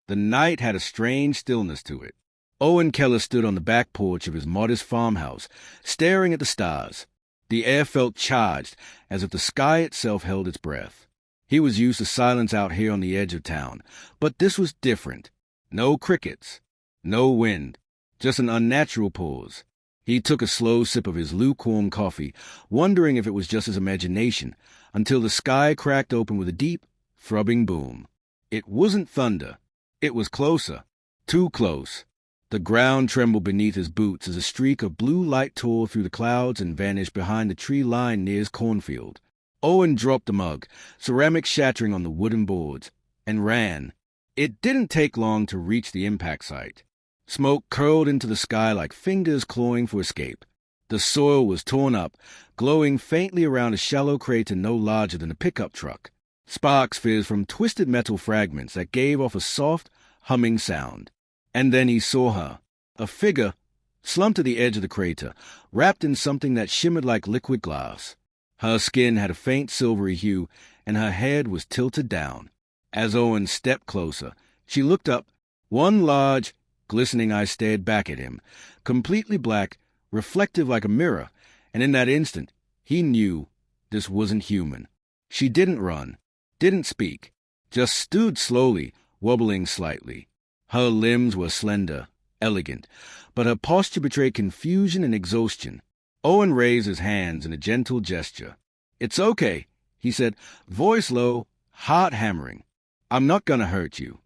The night had a strange stillness to it. Owen Keller stood on the back porch of his modest farmhouse, staring at the stars. The air felt charged, as if the sky itself held its breath. He was used to silence out here on the edge of town, but this was different. No crickets, no wind, just an unnatural pause. He took a slow sip of his lukewarm coffee, wondering if it was just his imagination, until the sky cracked open with a deep, throbbing boom. It wasn't thunder. It was closer. Too close. The ground trembled beneath his boots as a streak of blue light tore through the clouds and vanished behind the tree line near his cornfield. Owen dropped the mug, ceramic shattering on the wooden boards, and ran. It didn't take long to reach the impact site. Smoke curled into the sky like fingers clawing for escape. The soil was torn up, glowing faintly around a shallow crater no larger than a pickup truck. Sparks fizzed from twisted metal fragments that gave off a soft, humming sound. And then he saw her, a figure, slumped to the edge of the crater, wrapped in something that shimmered like liquid glass. Her skin had a faint silvery hue, and her head was tilted down. As Owen stepped closer, she looked up. One large, glistening eye stared back at him, completely black, reflective like a mirror, and in that instant, he knew this wasn't human. She didn't run, didn't speak, just stood slowly, wobbling slightly. Her limbs were slender, elegant, but her posture betrayed confusion and exhaustion. Owen raised his hands in a gentle gesture. "It's okay," he said, voice low, heart hammering. "I'm not gonna hurt you."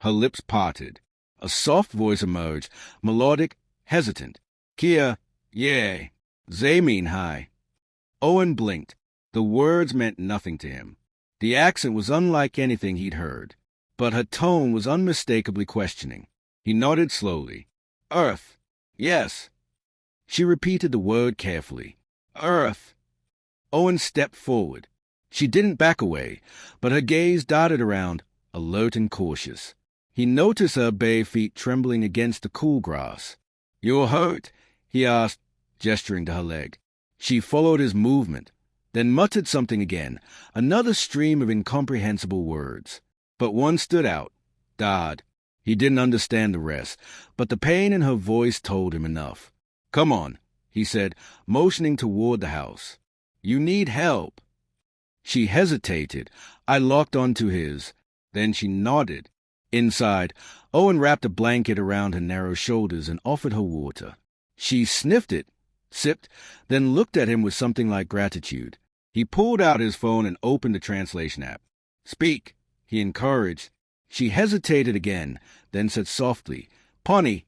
Her lips parted. A soft voice emerged, melodic, hesitant. "Kia, yeah, they mean hi." Owen blinked. The words meant nothing to him. The accent was unlike anything he'd heard, but her tone was unmistakably questioning. He nodded slowly. "Earth. Yes." She repeated the word carefully. "Earth." Owen stepped forward. She didn't back away, but her gaze darted around, alert and cautious. He noticed her bare feet trembling against the cool grass. "You're hurt?" he asked, gesturing to her leg. She followed his movement, then muttered something again, another stream of incomprehensible words. But one stood out. Dad. He didn't understand the rest, but the pain in her voice told him enough. "Come on," he said, motioning toward the house. "You need help." She hesitated. I locked onto his. Then she nodded. Inside, Owen wrapped a blanket around her narrow shoulders and offered her water. She sniffed it, sipped, then looked at him with something like gratitude. He pulled out his phone and opened the translation app. "Speak," he encouraged. She hesitated again, then said softly, "Pawnee."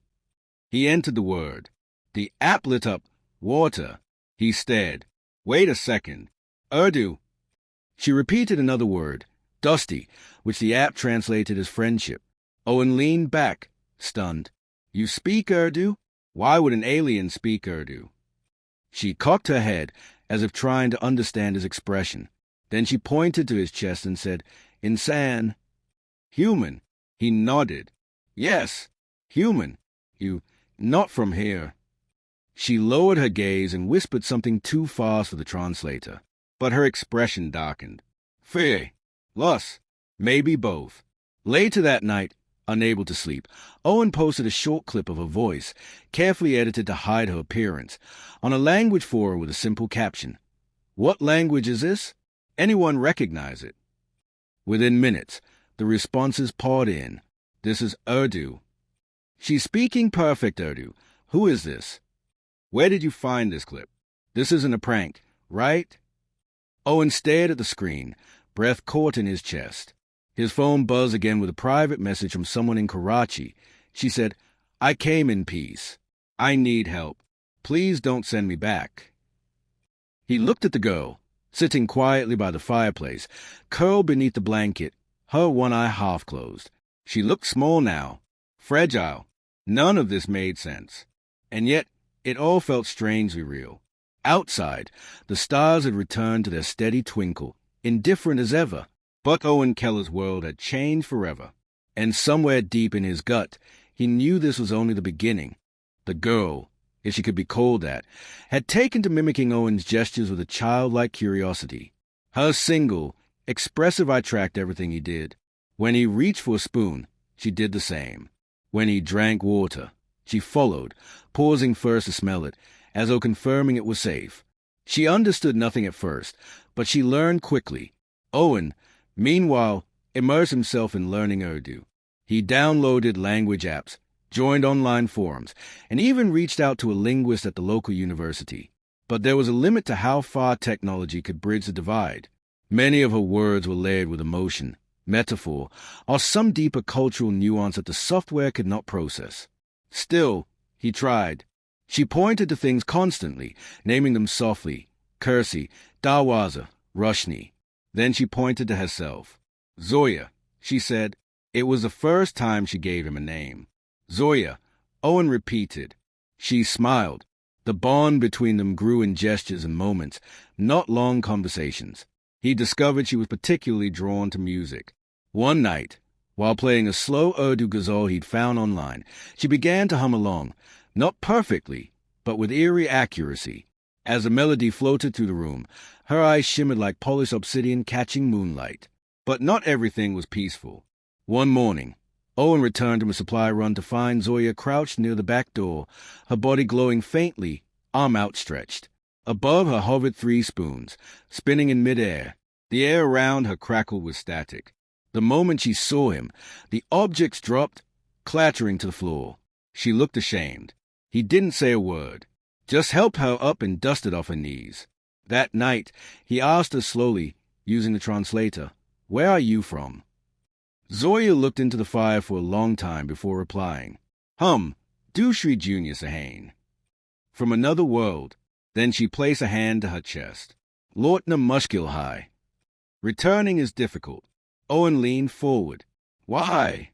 He entered the word. The app lit up. "Water." He stared. "Wait a second. Urdu." She repeated another word, "Dusty," which the app translated as friendship. Owen leaned back, stunned. "You speak Urdu? Why would an alien speak Urdu?" She cocked her head, as if trying to understand his expression. Then she pointed to his chest and said, "Insan." "Human." He nodded. "Yes, human. You, not from here." She lowered her gaze and whispered something too fast for the translator, but her expression darkened. "Fear. Lust. Maybe both." Later that night, unable to sleep, Owen posted a short clip of her voice, carefully edited to hide her appearance, on a language forum with a simple caption. "What language is this? Anyone recognize it?" Within minutes, the responses poured in. "This is Urdu." "She's speaking perfect Urdu. Who is this?" "Where did you find this clip? This isn't a prank, right?" Owen stared at the screen, breath caught in his chest. His phone buzzed again with a private message from someone in Karachi. She said, "I came in peace. I need help. Please don't send me back." He looked at the girl, sitting quietly by the fireplace, curled beneath the blanket, her one eye half closed. She looked small now, fragile. None of this made sense. And yet, it all felt strangely real. Outside, the stars had returned to their steady twinkle, indifferent as ever. But Owen Keller's world had changed forever. And somewhere deep in his gut, he knew this was only the beginning. The girl, if she could be called that, had taken to mimicking Owen's gestures with a childlike curiosity. Her single, expressive eye tracked everything he did. When he reached for a spoon, She did the same. When he drank water, she followed, pausing first to smell it, as though confirming it was safe. She understood nothing at first, but she learned quickly. Owen, meanwhile, immersed himself in learning Urdu. He downloaded language apps, joined online forums, and even reached out to a linguist at the local university. But there was a limit to how far technology could bridge the divide. Many of her words were layered with emotion, metaphor, or some deeper cultural nuance that the software could not process. Still, he tried. She pointed to things constantly, naming them softly: Kursi, Darwaza, Rushni. Then she pointed to herself. Zoya, she said. It was the first time she gave him a name. Zoya, Owen repeated. She smiled. The bond between them grew in gestures and moments, not long conversations. He discovered she was particularly drawn to music. One night, while playing a slow Urdu ghazal he'd found online, she began to hum along, not perfectly, but with eerie accuracy. As the melody floated through the room, her eyes shimmered like polished obsidian catching moonlight. But not everything was peaceful. One morning, Owen returned from a supply run to find Zoya crouched near the back door, her body glowing faintly, arm outstretched. Above her hovered 3 spoons, spinning in midair. The air around her crackled with static. The moment she saw him, the objects dropped, clattering to the floor. She looked ashamed. He didn't say a word, just helped her up and dusted off her knees. That night, he asked her slowly, using the translator, "Where are you from?" Zoya looked into the fire for a long time before replying, Dushree Junior Sahane. From another world. Then she placed a hand to her chest. Lortna Mushkil High. Returning is difficult. Owen leaned forward. Why?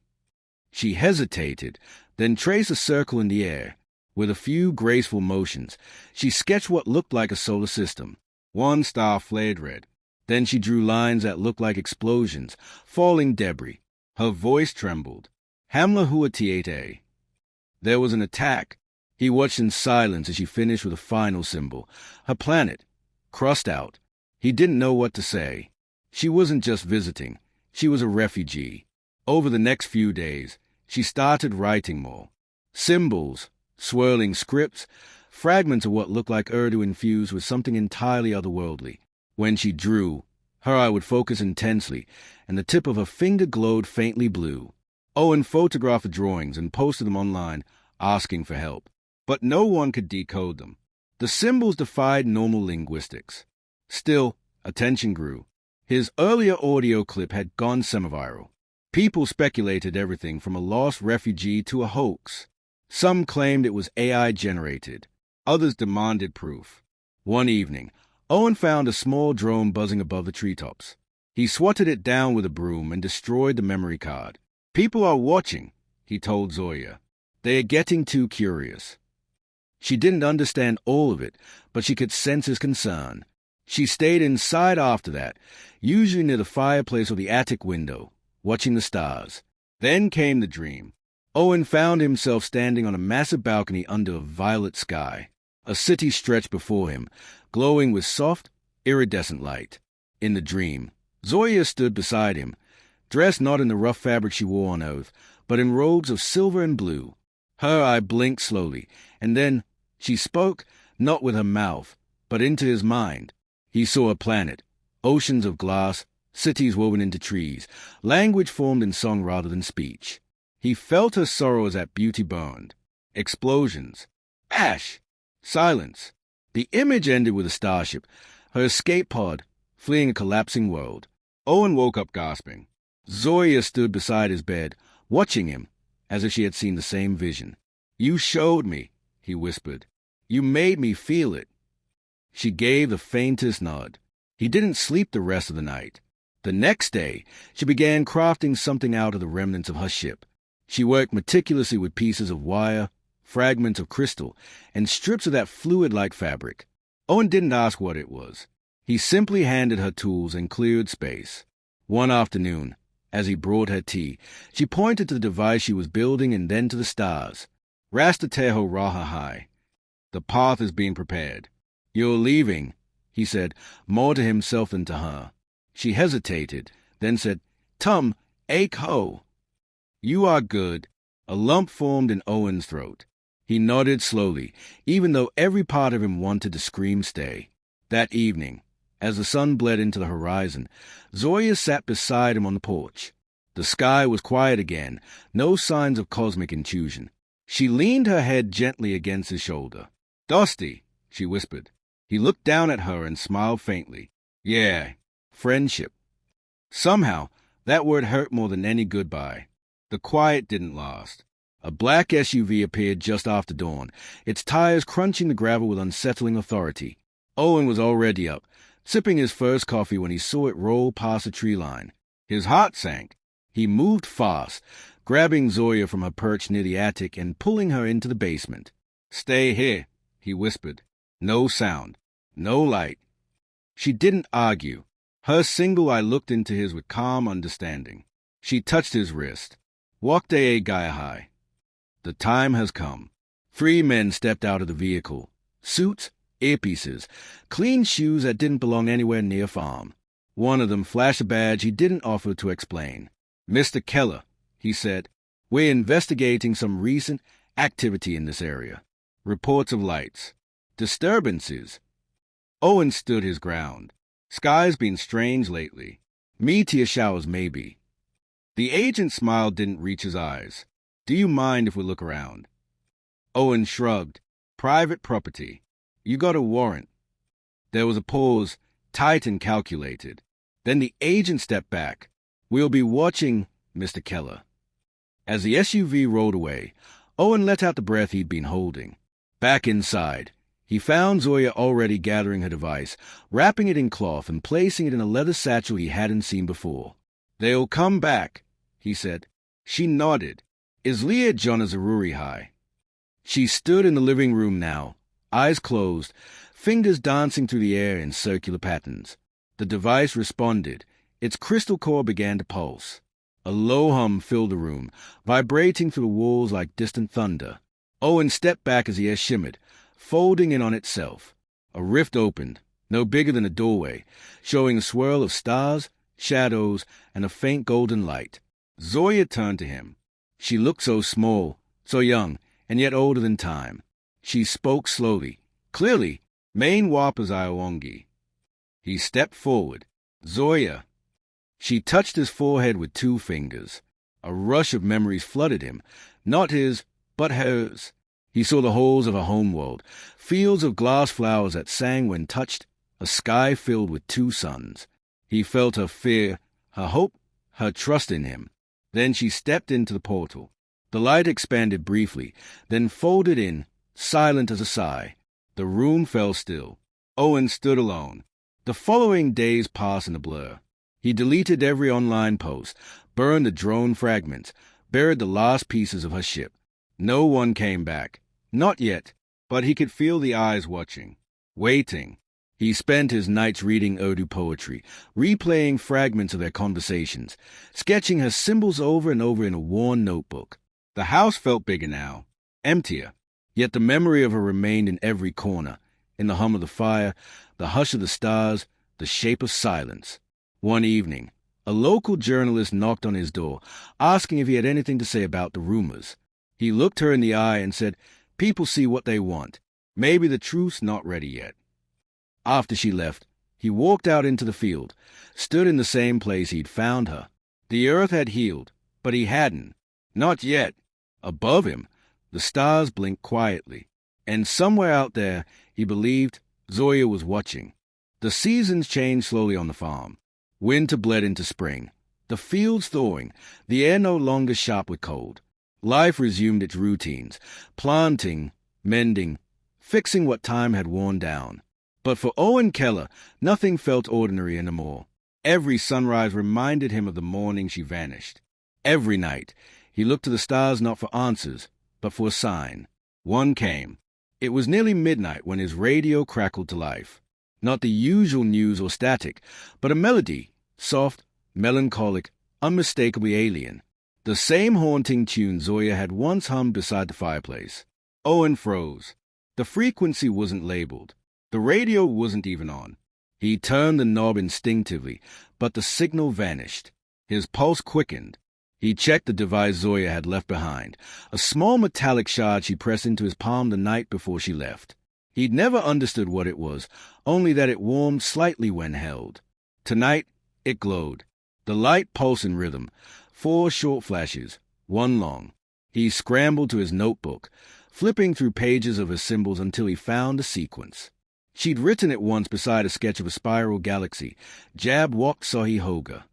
She hesitated, then traced a circle in the air. With a few graceful motions, she sketched what looked like a solar system. 1 star flared red. Then she drew lines that looked like explosions, falling debris. Her voice trembled. Hamla Hua Tiete. There was an attack. He watched in silence as she finished with a final symbol. Her planet, crossed out. He didn't know what to say. She wasn't just visiting. She was a refugee. Over the next few days, she started writing more. Symbols, swirling scripts, fragments of what looked like Urdu infused with something entirely otherworldly. When she drew, her eye would focus intensely, and the tip of her finger glowed faintly blue. Owen photographed the drawings and posted them online, asking for help. But no one could decode them. The symbols defied normal linguistics. Still, attention grew. His earlier audio clip had gone semi-viral. People speculated everything from a lost refugee to a hoax. Some claimed it was AI-generated. Others demanded proof. One evening, Owen found a small drone buzzing above the treetops. He swatted it down with a broom and destroyed the memory card. "People are watching," he told Zoya. "They are getting too curious." She didn't understand all of it, but she could sense his concern. She stayed inside after that, usually near the fireplace or the attic window, watching the stars. Then came the dream. Owen found himself standing on a massive balcony under a violet sky. A city stretched before him, glowing with soft, iridescent light. In the dream, Zoya stood beside him, dressed not in the rough fabric she wore on Earth, but in robes of silver and blue. Her eye blinked slowly, and then she spoke, not with her mouth, but into his mind. He saw a planet, oceans of glass, cities woven into trees, language formed in song rather than speech. He felt her sorrow as that beauty burned. Explosions. Ash. Silence. The image ended with a starship, her escape pod, fleeing a collapsing world. Owen woke up gasping. Zoya stood beside his bed, watching him, as if she had seen the same vision. "You showed me," he whispered. "You made me feel it." She gave the faintest nod. He didn't sleep the rest of the night. The next day, she began crafting something out of the remnants of her ship. She worked meticulously with pieces of wire, fragments of crystal, and strips of that fluid-like fabric. Owen didn't ask what it was. He simply handed her tools and cleared space. One afternoon, as he brought her tea, she pointed to the device she was building and then to the stars. Rastateho Raha High. "The path is being prepared." "You're leaving," he said, more to himself than to her. She hesitated, then said, "Tum, ache ho." You are good. A lump formed in Owen's throat. He nodded slowly, even though every part of him wanted to scream stay. That evening, as the sun bled into the horizon, Zoya sat beside him on the porch. The sky was quiet again, no signs of cosmic intrusion. She leaned her head gently against his shoulder. "Dusty," she whispered. He looked down at her and smiled faintly. "Yeah, friendship." Somehow, that word hurt more than any goodbye. The quiet didn't last. A black SUV appeared just after dawn, its tires crunching the gravel with unsettling authority. Owen was already up, sipping his first coffee when he saw it roll past the tree line. His heart sank. He moved fast, grabbing Zoya from her perch near the attic and pulling her into the basement. "Stay here," he whispered. No sound, no light. She didn't argue. Her single eye looked into his with calm understanding. She touched his wrist. "Walk day guy high." The time has come. 3 men stepped out of the vehicle. Suits, earpieces, clean shoes that didn't belong anywhere near farm. One of them flashed a badge he didn't offer to explain. "Mr. Keller," he said, "we're investigating some recent activity in this area. Reports of lights. Disturbances." Owen stood his ground. "Sky's been strange lately. Meteor showers, maybe." The agent's smile didn't reach his eyes. "Do you mind if we look around?" Owen shrugged. "Private property. You got a warrant." There was a pause, tight and calculated. Then the agent stepped back. "We'll be watching, Mr. Keller." As the SUV rolled away, Owen let out the breath he'd been holding. Back inside, he found Zoya already gathering her device, wrapping it in cloth and placing it in a leather satchel he hadn't seen before. "They'll come back," he said. She nodded. "Is Leah John Zaruri high?" She stood in the living room now, eyes closed, fingers dancing through the air in circular patterns. The device responded. Its crystal core began to pulse. A low hum filled the room, vibrating through the walls like distant thunder. Owen stepped back as the air shimmered, folding in on itself. A rift opened, no bigger than a doorway, showing a swirl of stars, shadows, and a faint golden light. Zoya turned to him. She looked so small, so young, and yet older than time. She spoke slowly, clearly, "Main wapas Iowongi." He stepped forward. "Zoya." She touched his forehead with 2 fingers. A rush of memories flooded him, not his, but hers. He saw the holes of her homeworld, fields of glass flowers that sang when touched, a sky filled with 2 suns. He felt her fear, her hope, her trust in him. Then she stepped into the portal. The light expanded briefly, then folded in, silent as a sigh. The room fell still. Owen stood alone. The following days passed in a blur. He deleted every online post, burned the drone fragments, buried the last pieces of her ship. No one came back. Not yet, but he could feel the eyes watching, waiting. He spent his nights reading Urdu poetry, replaying fragments of their conversations, sketching her symbols over and over in a worn notebook. The house felt bigger now, emptier, yet the memory of her remained in every corner, in the hum of the fire, the hush of the stars, the shape of silence. One evening, a local journalist knocked on his door, asking if he had anything to say about the rumors. He looked her in the eye and said, "People see what they want. Maybe the truth's not ready yet." After she left, he walked out into the field, stood in the same place he'd found her. The earth had healed, but he hadn't. Not yet. Above him, the stars blinked quietly, and somewhere out there, he believed, Zoya was watching. The seasons changed slowly on the farm. Winter bled into spring. The fields thawing, the air no longer sharp with cold. Life resumed its routines, planting, mending, fixing what time had worn down. But for Owen Keller, nothing felt ordinary anymore. Every sunrise reminded him of the morning she vanished. Every night, he looked to the stars not for answers, but for a sign. One came. It was nearly midnight when his radio crackled to life. Not the usual news or static, but a melody, soft, melancholic, unmistakably alien. The same haunting tune Zoya had once hummed beside the fireplace. Owen froze. The frequency wasn't labeled. The radio wasn't even on. He turned the knob instinctively, but the signal vanished. His pulse quickened. He checked the device Zoya had left behind, a small metallic shard she pressed into his palm the night before she left. He'd never understood what it was, only that it warmed slightly when held. Tonight, it glowed. The light pulsed in rhythm, 4 short flashes, 1 long. He scrambled to his notebook, flipping through pages of her symbols until he found a sequence. She'd written it once beside a sketch of a spiral galaxy, Jab Wok Sohi Hoga.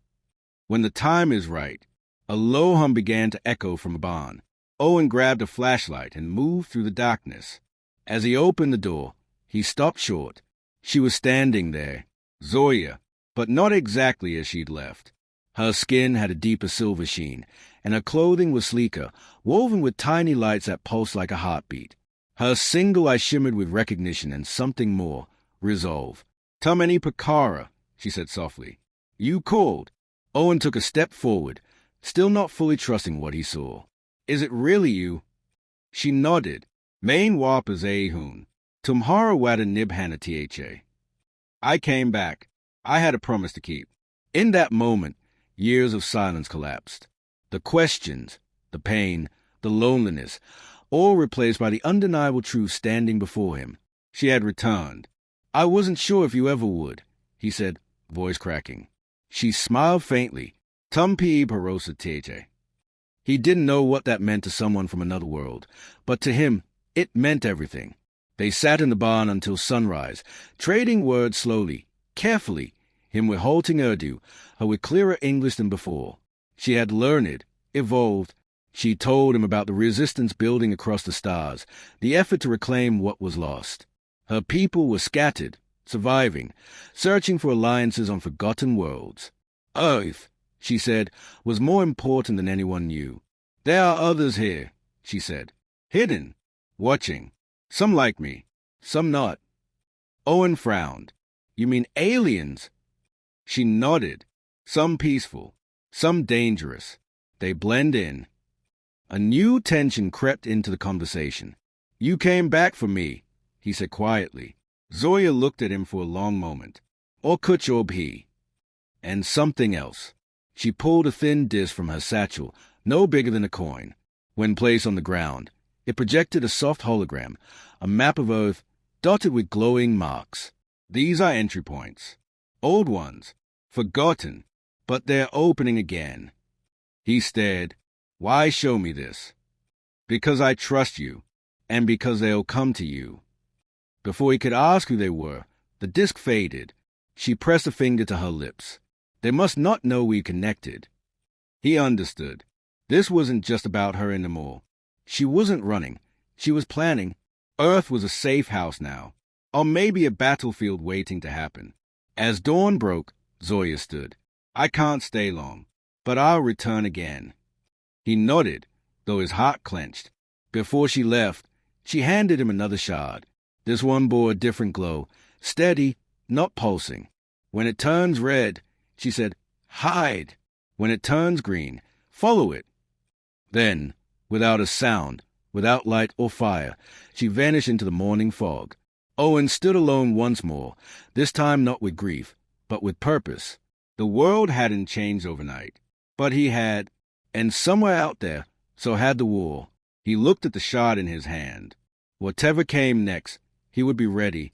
When the time is right. A low hum began to echo from a barn. Owen grabbed a flashlight and moved through the darkness. As he opened the door, he stopped short. She was standing there, Zoya, but not exactly as she'd left. Her skin had a deeper silver sheen, and her clothing was sleeker, woven with tiny lights that pulsed like a heartbeat. Her single eye shimmered with recognition and something more, resolve. "Tamani Pakara," she said softly. "You called." Owen took a step forward, still not fully trusting what he saw. "Is it really you?" She nodded. "Main Wapas Ahun. Tumhara Wada Nibhana Tha. I came back. I had a promise to keep." In that moment, years of silence collapsed. The questions, the pain, the loneliness, all replaced by the undeniable truth standing before him. She had returned. "I wasn't sure if you ever would," he said, voice cracking. She smiled faintly. Tumpi Parosa Teje. He didn't know what that meant to someone from another world, but to him, it meant everything. They sat in the barn until sunrise, trading words slowly, carefully, him with halting Urdu, her with clearer English than before. She had learned, evolved. She told him about the resistance building across the stars, the effort to reclaim what was lost. Her people were scattered, surviving, searching for alliances on forgotten worlds. Earth, she said, was more important than anyone knew. "There are others here," she said, "hidden, watching. Some like me, some not." Owen frowned. "You mean aliens?" She nodded. "Some peaceful, some dangerous. They blend in." A new tension crept into the conversation. "You came back for me," he said quietly. Zoya looked at him for a long moment. "Or Kuchob he." And something else. She pulled a thin disc from her satchel, no bigger than a coin. When placed on the ground, it projected a soft hologram, a map of Earth dotted with glowing marks. "These are entry points. Old ones, forgotten, but they're opening again." He stared. "Why show me this?" "Because I trust you, and because they'll come to you." Before he could ask who they were, the disc faded. She pressed a finger to her lips. "They must not know we connected." He understood. This wasn't just about her anymore. She wasn't running. She was planning. Earth was a safe house now, or maybe a battlefield waiting to happen. As dawn broke, Zoya stood. "I can't stay long, but I'll return again." He nodded, though his heart clenched. Before she left, she handed him another shard. This one bore a different glow, steady, not pulsing. "When it turns red," she said, "hide. When it turns green, follow it." Then, without a sound, without light or fire, she vanished into the morning fog. Owen stood alone once more, this time not with grief, but with purpose. The world hadn't changed overnight, but he had, and somewhere out there, so had the war. He looked at the shard in his hand. Whatever came next, he would be ready,